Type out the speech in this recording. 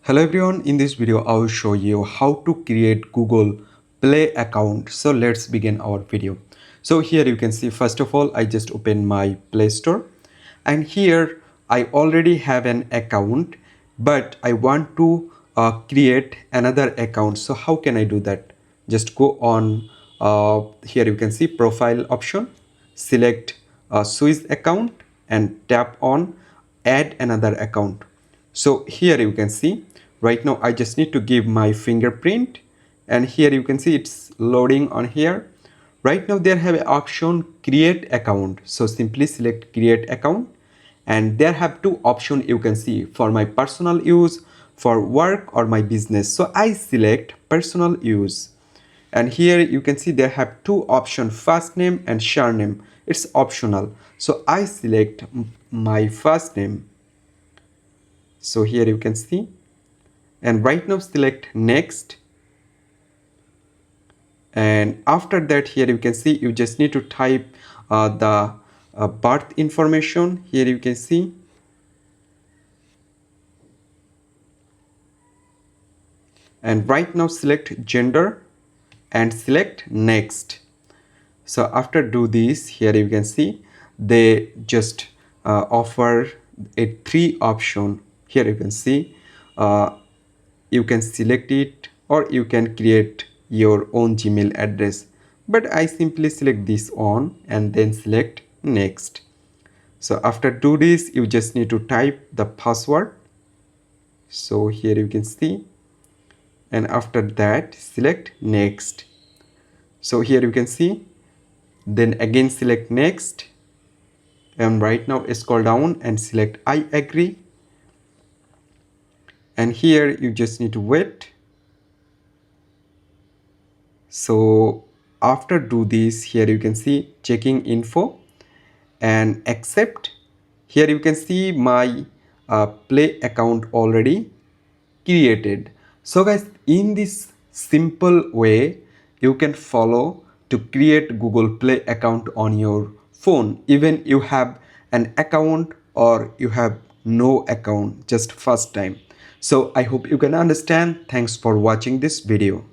Hello everyone, in this video I will show you how to create Google Play account. So let's begin our video. So here you can see, first of all I just open my Play Store, and here I already have an account, but I want to create another account. So how can I do that? Just go on, here you can see profile option, select Swiss account and tap on add another account. So here you can see, right now I just need to give my fingerprint, and here you can see it's loading on here. Right now there have an option create account, so simply select create account, and there have two options you can see, for my personal use, for work or my business. So I select personal use, and here you can see there have two options, first name and surname. It's optional, so I select my first name. So here you can see, and right now select next, and after that here you can see you just need to type the birth information. Here you can see, and right now select gender and select next. So after do this, here you can see they just offer a three option. Here you can see you can select it or you can create your own Gmail address, but I simply select this on and then select next. So after do this, you just need to type the password. So here you can see, and after that select next. So here you can see, then again select next, and right now scroll down and select I agree, and here you just need to wait. So after do this, here you can see checking info and accept. Here you can see my Play account already created. So guys, in this simple way you can follow to create Google Play account on your phone, even you have an account or you have no account, just first time. So I hope you can understand. Thanks for watching this video.